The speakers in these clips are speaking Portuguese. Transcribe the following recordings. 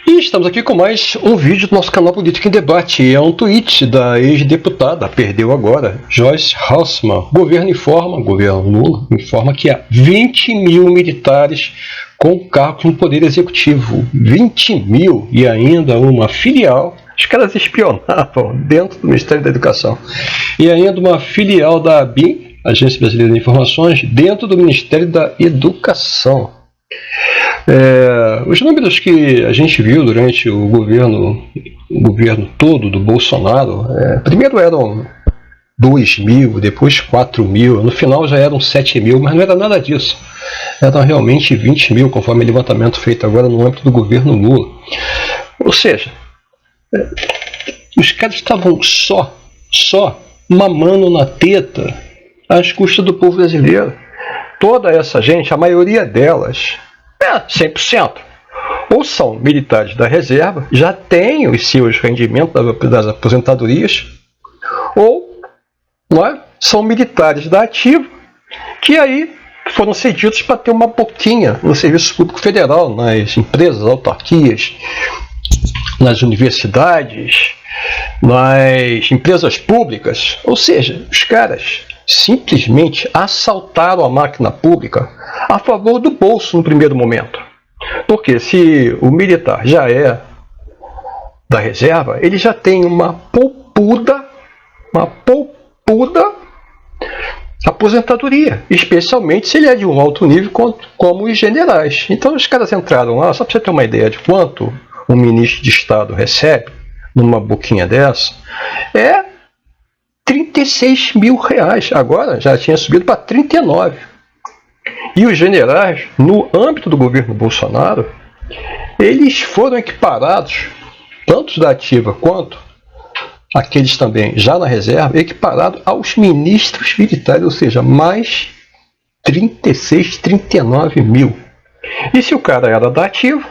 E estamos aqui com mais um vídeo do nosso canal Política em Debate. É um tweet da ex-deputada, perdeu agora, Joyce Hasselmann. Governo Lula informa que há 20 mil militares com cargos no Poder Executivo. 20 mil e ainda uma filial. Os caras espionavam dentro do Ministério da Educação. E ainda uma filial da ABIN, Agência Brasileira de Informações, dentro do Ministério da Educação. Os números que a gente viu durante o governo todo do Bolsonaro, primeiro eram 2 mil, depois 4 mil, no final já eram 7 mil, mas não era nada disso. Eram realmente 20 mil, conforme o levantamento feito agora no âmbito do governo Lula. Ou seja, os caras estavam só mamando na teta às custas do povo brasileiro. Toda essa gente, a maioria delas, 100%, ou são militares da reserva, já têm os seus rendimentos das aposentadorias, ou são militares da ativa, que aí foram cedidos para ter uma boquinha no serviço público federal, nas empresas, autarquias, nas universidades, nas empresas públicas. Ou seja, os caras simplesmente assaltaram a máquina pública a favor do bolso no primeiro momento. Porque se o militar já é da reserva, ele já tem uma poupuda aposentadoria, especialmente se ele é de um alto nível como os generais. Então os caras entraram lá, só para você ter uma ideia de quanto um ministro de Estado recebe numa boquinha dessa, 36 mil reais. Agora já tinha subido para 39. E os generais, no âmbito do governo Bolsonaro, eles foram equiparados, tanto da ativa quanto aqueles também já na reserva, equiparados aos ministros militares, ou seja, mais 36, 39 mil. E se o cara era da ativa,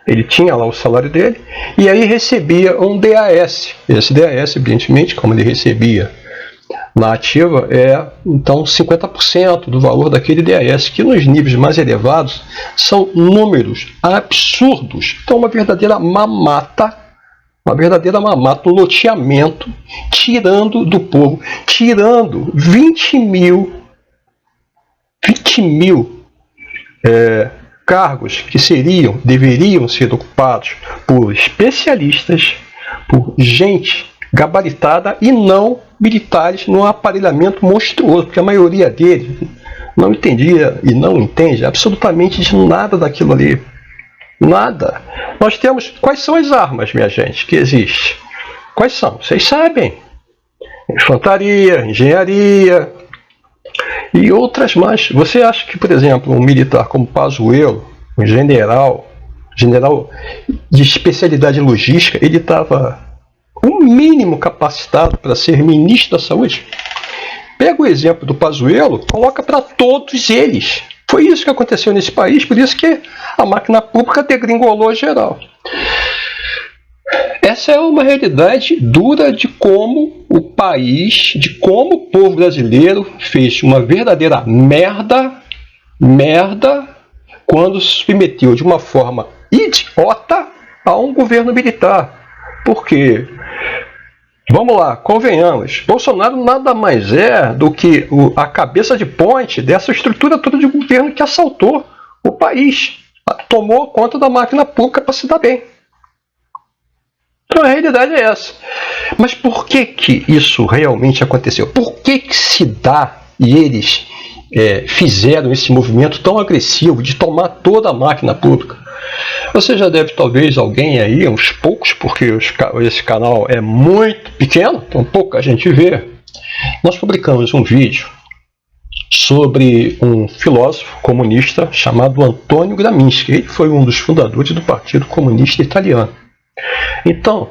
ele tinha lá o salário dele, e aí recebia um DAS. Esse DAS, evidentemente, como ele recebia na ativa, então 50% do valor daquele DAS, que nos níveis mais elevados são números absurdos. Então uma verdadeira mamata, um loteamento, tirando do povo, tirando 20 mil cargos que deveriam ser ocupados por especialistas, por gente gabaritada e não militares num aparelhamento monstruoso, porque a maioria deles não entendia e não entende absolutamente de nada daquilo ali. Nada. Nós temos... Quais são as armas, minha gente, que existem? Quais são? Vocês sabem. Infantaria, engenharia e outras mais. Você acha que, por exemplo, um militar como Pazuello, um general de especialidade logística, ele estava um mínimo capacitado para ser ministro da Saúde? Pega o exemplo do Pazuello, coloca para todos eles. Foi isso que aconteceu nesse país, por isso que a máquina pública degringolou geral. Essa é uma realidade dura de como o país, de como o povo brasileiro fez uma verdadeira merda quando se submeteu de uma forma idiota a um governo militar. Porque, vamos lá, convenhamos, Bolsonaro nada mais é do que a cabeça de ponte dessa estrutura toda de governo que assaltou o país, tomou conta da máquina pública para se dar bem. Então a realidade é essa. Mas por que isso realmente aconteceu? Por que se dá e eles fizeram esse movimento tão agressivo de tomar toda a máquina pública? Você já deve, talvez, alguém aí, uns poucos, porque esse canal é muito pequeno, então pouca gente vê. Nós publicamos um vídeo sobre um filósofo comunista chamado Antonio Gramsci. Ele foi um dos fundadores do Partido Comunista Italiano. Então,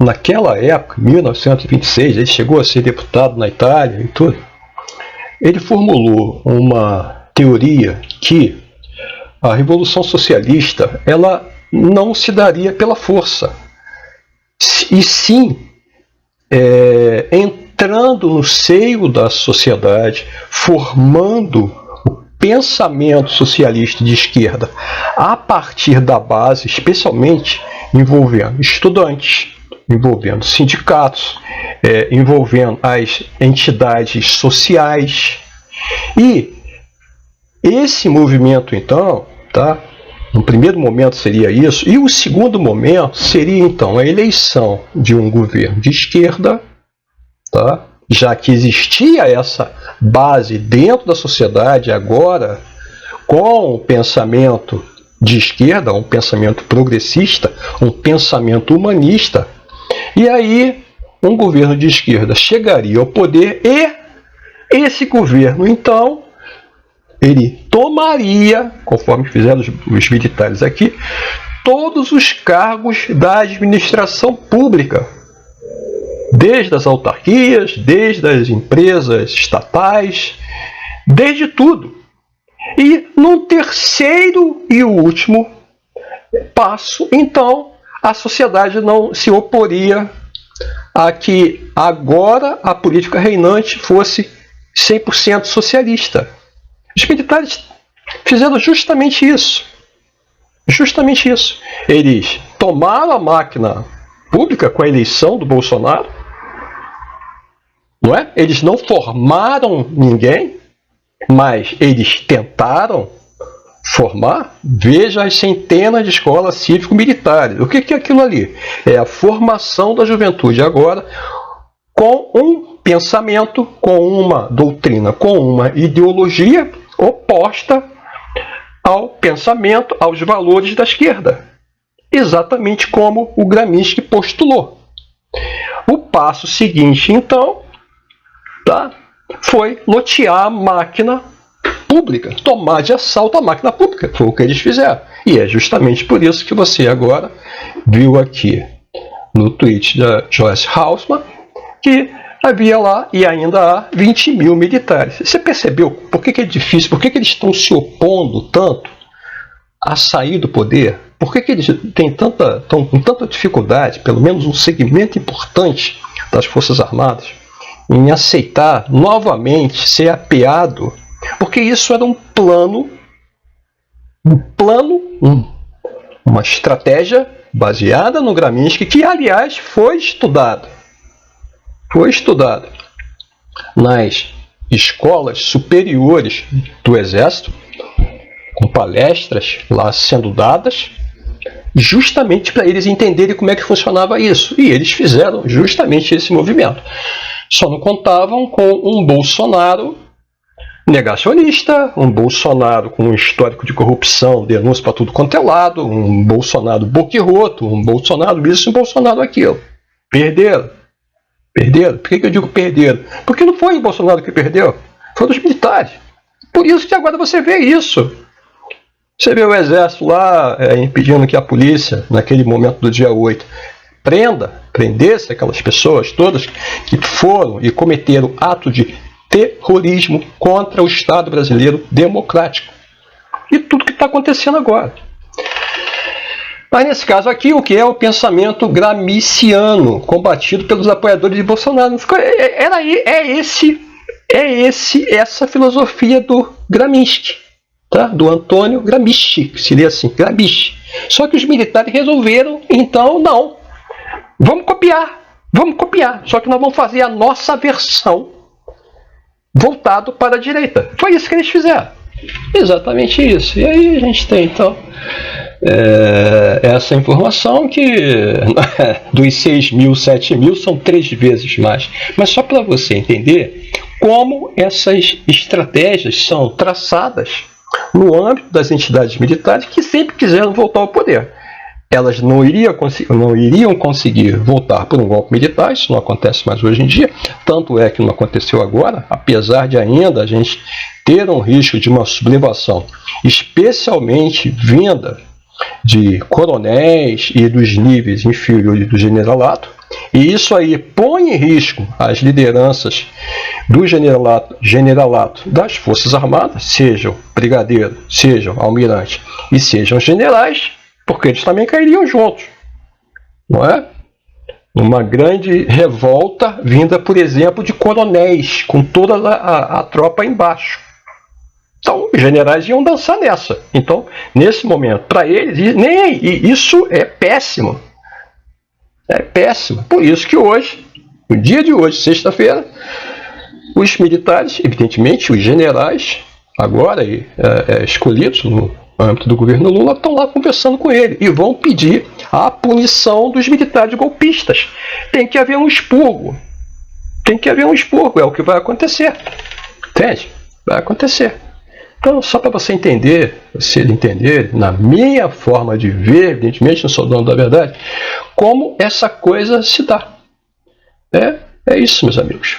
naquela época, 1926, ele chegou a ser deputado na Itália e tudo. Ele formulou uma teoria que a Revolução Socialista ela não se daria pela força, e sim entrando no seio da sociedade, formando pensamento socialista de esquerda a partir da base, especialmente envolvendo estudantes, envolvendo sindicatos, envolvendo as entidades sociais. E esse movimento, então, tá? No primeiro momento seria isso, e o segundo momento seria, então, a eleição de um governo de esquerda, tá? Já que existia essa base dentro da sociedade, agora, com o pensamento de esquerda, um pensamento progressista, um pensamento humanista, e aí um governo de esquerda chegaria ao poder e esse governo, então, ele tomaria, conforme fizeram os militares aqui, todos os cargos da administração pública, desde as autarquias, desde as empresas estatais, desde tudo. E num terceiro e último passo, então, a sociedade não se oporia a que agora a política reinante fosse 100% socialista. Os militares fizeram justamente isso. Justamente isso. Eles tomaram a máquina pública com a eleição do Bolsonaro, não é? Eles não formaram ninguém, mas eles tentaram formar. Veja as centenas de escolas cívico-militares. O que é aquilo ali? É a formação da juventude agora com um pensamento, com uma doutrina, com uma ideologia oposta ao pensamento, aos valores da esquerda. Exatamente como o Gramsci postulou. O passo seguinte, então, tá, foi lotear a máquina pública, tomar de assalto a máquina pública. Foi o que eles fizeram. E é justamente por isso que você agora viu aqui no tweet da Joyce Haussmann que havia lá, e ainda há, 20 mil militares. Você percebeu por que é difícil, por que eles estão se opondo tanto a sair do poder? Por que eles estão com tanta dificuldade, pelo menos um segmento importante das Forças Armadas, em aceitar novamente ser apeado? Porque isso era um plano, uma estratégia baseada no Gramsci, que, aliás, foi estudado nas escolas superiores do Exército, com palestras lá sendo dadas, justamente para eles entenderem como é que funcionava isso. E eles fizeram justamente esse movimento. Só não contavam com um Bolsonaro negacionista, um Bolsonaro com um histórico de corrupção, denúncia para tudo quanto é lado, um Bolsonaro boquirroto, um Bolsonaro isso e um Bolsonaro aquilo. Perderam. Por que eu digo perderam? Porque não foi o Bolsonaro que perdeu, foram os militares. Por isso que agora você vê isso. Você vê o Exército lá impedindo que a polícia, naquele momento do dia 8, prendesse aquelas pessoas todas que foram e cometeram ato de terrorismo contra o Estado brasileiro democrático. E tudo que está acontecendo agora. Mas nesse caso aqui, o que é o pensamento gramsciano, combatido pelos apoiadores de Bolsonaro? Essa filosofia do Gramsci, tá? Do Antônio Gramsci, que seria assim, Gramsci. Só que os militares resolveram, então, não. Vamos copiar. Só que nós vamos fazer a nossa versão voltado para a direita. Foi isso que eles fizeram. Exatamente isso. E aí a gente tem, então, essa informação que dos 6 mil, 7 mil são 3 vezes mais. Mas só para você entender como essas estratégias são traçadas no âmbito das entidades militares que sempre quiseram voltar ao poder. Elas não iriam conseguir voltar por um golpe militar, isso não acontece mais hoje em dia, tanto é que não aconteceu agora, apesar de ainda a gente ter um risco de uma sublevação, especialmente vinda de coronéis e dos níveis inferiores do generalato, e isso aí põe em risco as lideranças do generalato das Forças Armadas, sejam brigadeiro, sejam almirante e sejam generais, porque eles também cairiam juntos, não é? Uma grande revolta vinda, por exemplo, de coronéis, com toda a tropa embaixo. Então, os generais iam dançar nessa. Então, nesse momento, para eles, isso é péssimo. É péssimo. Por isso que hoje, no dia de hoje, sexta-feira, os militares, evidentemente, os generais, agora escolhidos no âmbito do governo Lula, estão lá conversando com ele e vão pedir a punição dos militares golpistas. Tem que haver um expurgo. Tem que haver um expurgo, é o que vai acontecer. Entende? Vai acontecer. Então, só para você entender, na minha forma de ver, evidentemente não sou dono da verdade, como essa coisa se dá. É isso, meus amigos.